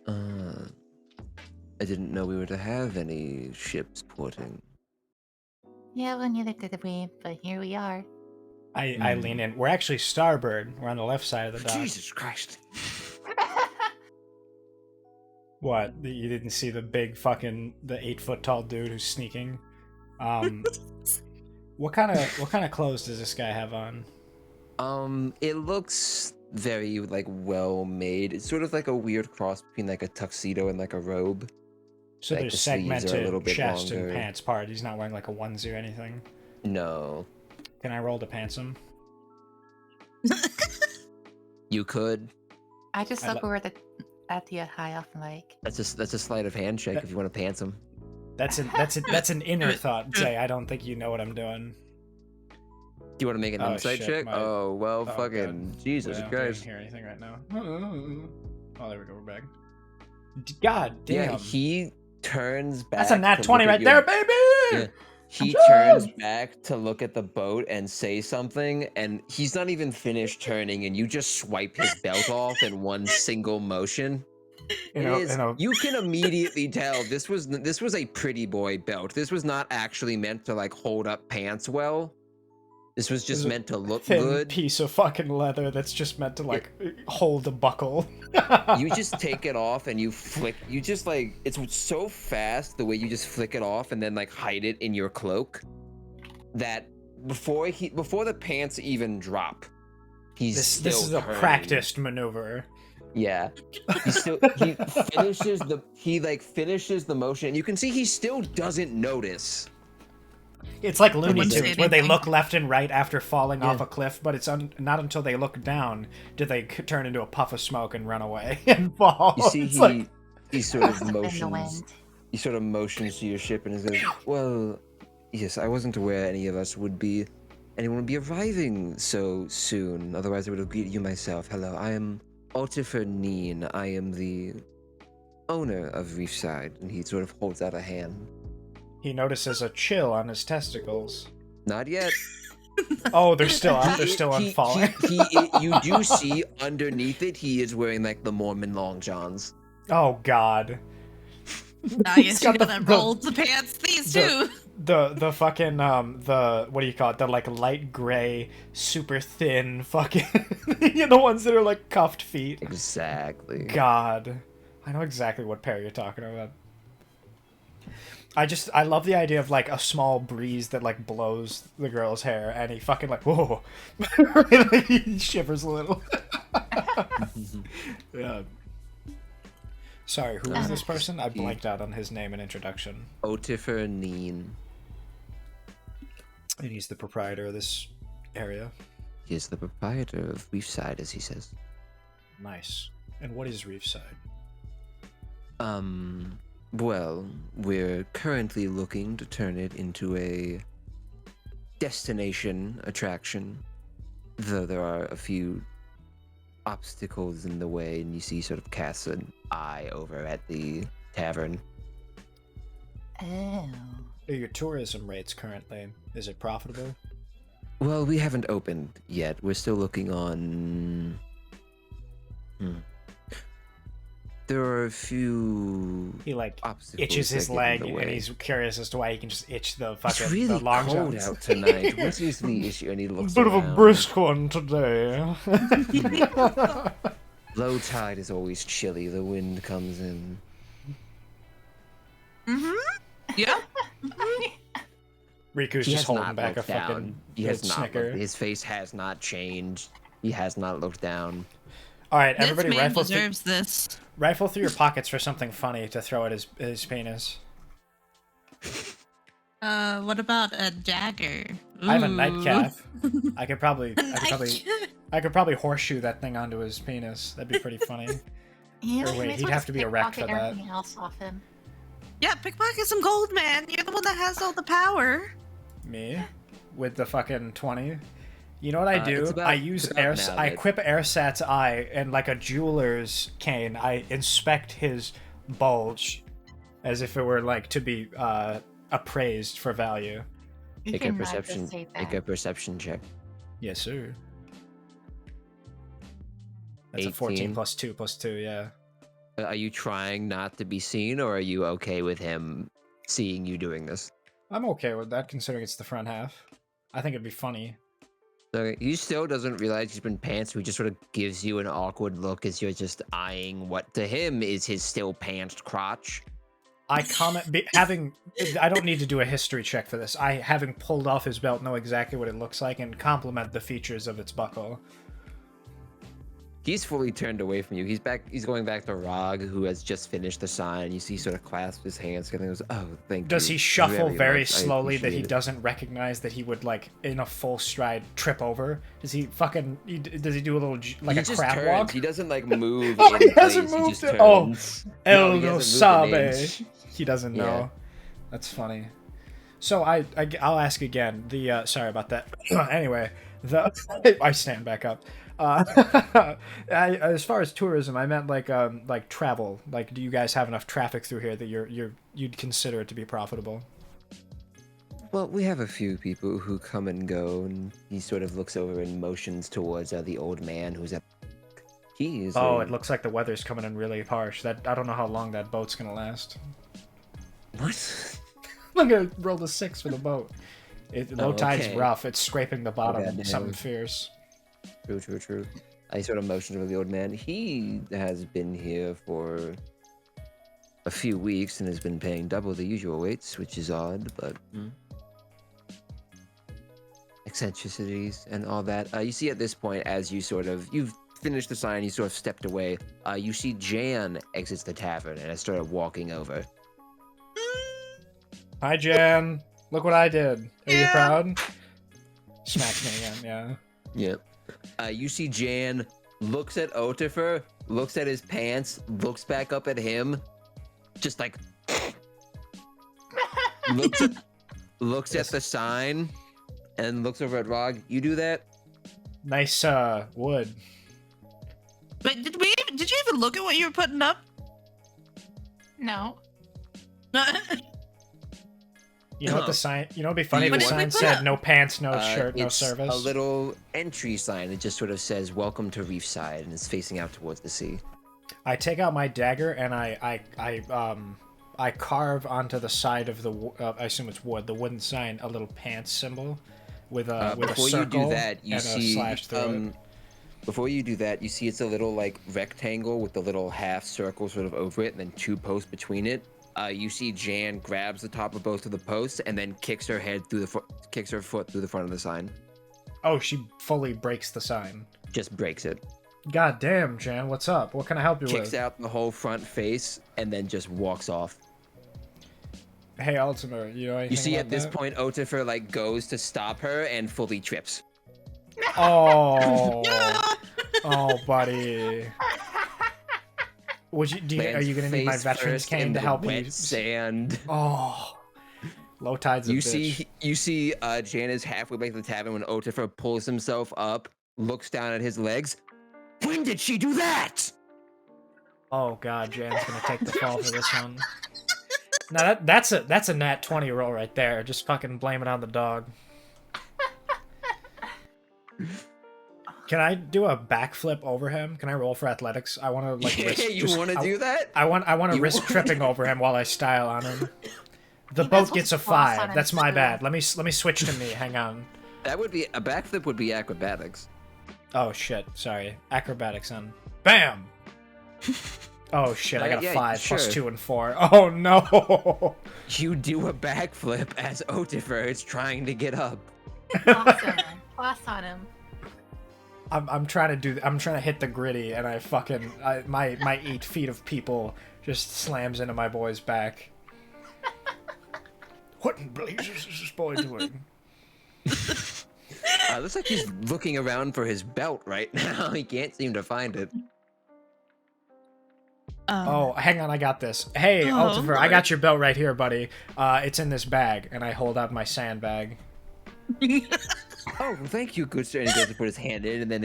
Uh, I didn't know we were to have any ships porting. Yeah, well, neither did we, but here we are. I lean in. We're actually starboard. We're on the left side of the dock. Jesus Christ. What? You didn't see the big fucking the 8-foot tall dude who's sneaking? What kind of clothes does this guy have on? It looks very like well made. It's sort of like a weird cross between like a tuxedo and like a robe. So Like, there's the sleeves are a little segmented bit chest longer. and pants part. He's not wearing like a onesie or anything. No. Can I roll to pants him? You could. I just look over at the high off mic. That's a sleight of hand check if you want to pants him. That's an inner thought. Jay, I don't think you know what I'm doing. Do you want to make an insight shit, check? Oh well, oh, fucking God. Jesus Wait, I Christ. can't hear anything right now. Oh, there we go. We're back. God damn. Yeah, he turns back. That's a nat to 20 look right at there, your- baby! Yeah. He I'm turns done! back to look at the boat and say something, and he's not even finished turning, and you just swipe his belt off in one single motion. You can immediately tell this was a pretty boy belt. This was not actually meant to like hold up pants well. This was just meant to look thin good. Piece of fucking leather that's just meant to like hold a buckle. You just take it off and you flick. You just like it's so fast the way you just flick it off and then like hide it in your cloak that before the pants even drop, this is a practiced maneuver. Yeah, he finishes the motion, and you can see he still doesn't notice. It's like Looney Wouldn't say Tunes, where they anything. look left and right after falling off a cliff, but it's not until they look down do they turn into a puff of smoke and run away and fall. You see, It's he sort of In the motions. wind. He sort of motions to your ship and says, "Well, yes, I wasn't aware anyone would be arriving so soon. Otherwise, I would have greeted you myself. Hello, I am Altifer Neen. I am the owner of Reefside." And he sort of holds out a hand. he notices a chill on his testicles. Not yet. Oh, they're still up. They're still unfalling. You do see underneath it, he is wearing like the Mormon long johns. Oh God. Now you He's see got the- that the- rolled the pants. These two. The fucking the what do you call it? The like light gray, super thin fucking the ones that are like cuffed feet. Exactly. God. I know exactly what pair you're talking about. I love the idea of like a small breeze that like blows the girl's hair and he fucking like whoa. Like, he shivers a little. Yeah. Sorry, who is this person? I blanked out on his name and introduction. Altifer Neen. And he's the proprietor of this area. He is the proprietor of Reefside, as he says. Nice. And what is Reefside? Well, we're currently looking to turn it into a destination attraction, though there are a few obstacles in the way, and you see sort of casts an eye over at the tavern. Oh. Are your tourism rates currently? Is it profitable? Well, we haven't opened yet. We're still looking on... There are a few He like obstacles itches his that get in leg the and way. he's curious as to why he can just itch the fucking It's really the long cold johns. out tonight. What is the issue? And he looks Bit of a around. brisk one today. Low tide is always chilly. The wind comes in. Yeah. Riku's He just has holding not back a looked down. fucking He has not snicker. looked, his face has not changed. He has not looked down. All right, This everybody, man rifle deserves this. through your pockets for something funny to throw at his penis. What about a dagger? I have a Ooh. nightcap. I could probably Nightcap. horseshoe that thing onto his penis. That'd be pretty funny. Yeah, Or you wait, might as he'd well have just to be erect for pickpocket that. everything else off him. Yeah, pickpocket some gold, man. You're the one that has all the power. Me? With the fucking 20? You know what I do? it's about- I use it's about now I that- equip Airsat's eye, and like a jeweler's cane, I inspect his bulge as if it were like to be appraised for value. You Make a can, perception. just say Make that. a perception check. Yes, sir. That's a 14 18. plus 2 plus 2, yeah. Are you trying not to be seen, or are you okay with him seeing you doing this? I'm okay with that, considering it's the front half. I think it'd be funny. So he still doesn't realize he's been pants. He just sort of gives you an awkward look as you're just eyeing what to him is his still pantsed crotch. I comment, I don't need to do a history check for this. I, having pulled off his belt, know exactly what it looks like and compliment the features of its buckle. He's fully turned away from you. He's going back to Rog, who has just finished the sign. You see, he sort of clasps his hands and goes, "Oh, thank you." Does he shuffle very much. slowly that he appreciate it. doesn't recognize that he would, like, in a full stride, trip over? Does he fucking... Does he do a little, like, He a just crab turns. walk? He doesn't like move. Oh, in he hasn't place. moved He it. just Oh, turns. El No, he no hasn't moved an sabe. inch. He doesn't know. Yeah. That's funny. So I'll ask again. The sorry about that. Anyway, I stand back up. As far as tourism, I meant like travel. Like, do you guys have enough traffic through here that you'd consider it to be profitable? Well, we have a few people who come and go, and he sort of looks over and motions towards the old man who's at. He is. Oh, it looks like the weather's coming in really harsh. That I don't know how long that boat's gonna last. What? I'm gonna roll a 6 for the boat. Low tide's okay. rough. It's scraping the bottom. goddamn. Something fierce. True. I sort of motioned over the old man. He has been here for a few weeks and has been paying double the usual rates, which is odd, but eccentricities and all that. You see at this point, as you've finished the sign, you sort of stepped away. You see Jan exits the tavern and has started walking over. Hi, Jan. Look what I did. Are you proud? Smacks me again, yeah. Yep. You see Jan looks at Otifer, looks at his pants, looks back up at him, just like looks at the sign, and looks over at Rog. You do that? Nice, wood. But did you even look at what you were putting up? No. You know what the sign? You know, it'd be funny if You the want- sign said "No pants, no shirt, no it's service." a little entry sign. It just sort of says "Welcome to Reefside" and it's facing out towards the sea. I take out my dagger and I carve onto the side of the I assume it's wood, the wooden sign, a little pants symbol with a Before circle you do that, you and see a slash through it. before you do that, you see it's a little like rectangle with the little half circle sort of over it, and then 2 posts between it. You see Jan grabs the top of both of the posts and then kicks her foot through the front of the sign. Oh, she fully breaks the sign. Just breaks it. God damn, Jan, what's up? What can I help you Kicks with? out the whole front face and then just walks off. Hey, Ultima, you know anything You see about at this that? point Otifer like goes to stop her and fully trips. Oh, oh, buddy. Are you gonna need my Face veterans first cane in to the help wet me? sand. Oh, low tide's a You bitch. see Jan is halfway back to the tavern when Otifer pulls himself up, looks down at his legs. When did she do that? Oh god, Jan's gonna take the fall for this one. Now that's a nat 20 roll right there. Just fucking blame it on the dog. Can I do a backflip over him? Can I roll for athletics? I want to like. Yeah, you want to do that? I want to You risk want- tripping over him while I style on him. The He boat does gets a floss on 5. him, That's my too. bad. Let me switch to me. Hang on. That would be a backflip. Would be acrobatics. Oh shit. Sorry. Acrobatics on. Bam. Oh shit. I got a Yeah, 5 plus sure. 2 and 4. Oh no. You do a backflip as Otifer is trying to get up. Awesome. Floss on him. I'm trying to hit the gritty, and my 8 feet of people just slams into my boy's back. What in blazes is this boy doing? Looks like he's looking around for his belt right now. He can't seem to find it. Oh, hang on, I got this. Hey, Ultifer, I got your belt right here, buddy. It's in this bag, and I hold out my sandbag. Oh, thank you, good sir. And he goes to put his hand in, and then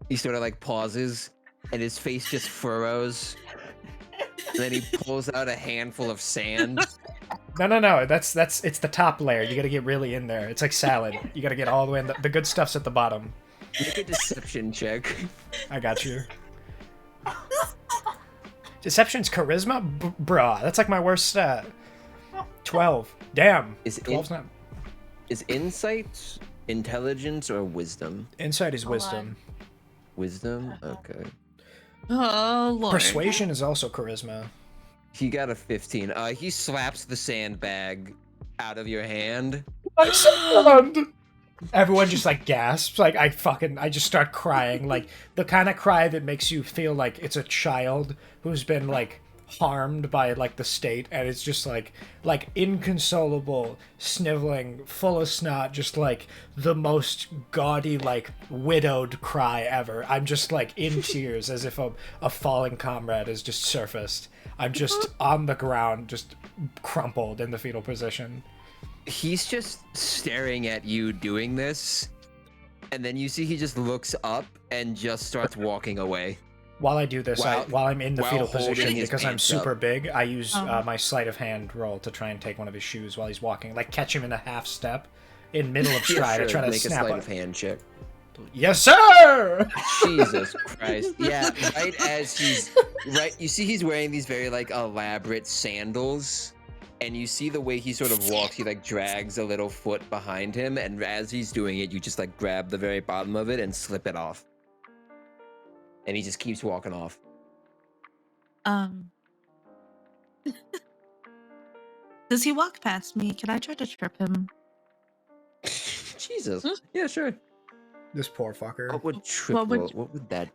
he sort of like pauses, and his face just furrows. And then he pulls out a handful of sand. No. It's the top layer. You gotta get really in there. It's like salad. You gotta get all the way in. The good stuff's at the bottom. Make a deception check. I got you. Deception's charisma? Bruh, that's like my worst stat. 12. Damn. 12's not... Is insight intelligence or wisdom? Insight is wisdom. Wisdom? Okay. Oh, Lord. Persuasion is also charisma. He got a 15. He slaps the sandbag out of your hand. My sand! Everyone just like gasps. Like I just start crying. Like the kind of cry that makes you feel like it's a child who's been like harmed by like the state, and it's just like inconsolable, sniveling, full of snot, just like the most gaudy, like widowed cry ever. I'm just like in tears as if a fallen comrade has just surfaced. I'm just on the ground, just crumpled in the fetal position. He's just staring at you doing this, and then you see he just looks up and just starts walking away. While I do this, while I'm in the fetal position, because I'm super big, I use Oh. my sleight of hand roll to try and take one of his shoes while he's walking, like catch him in a half step, in middle of stride. I try to make a snap sleight it. of hand check. Yes, sir. Jesus Christ! Yeah, you see he's wearing these very like elaborate sandals, and you see the way he sort of walks. He like drags a little foot behind him, and as he's doing it, you just like grab the very bottom of it and slip it off. And he just keeps walking off. Does he walk past me? Can I try to trip him? Jesus. Yeah, sure. This poor fucker. What would trip? What would that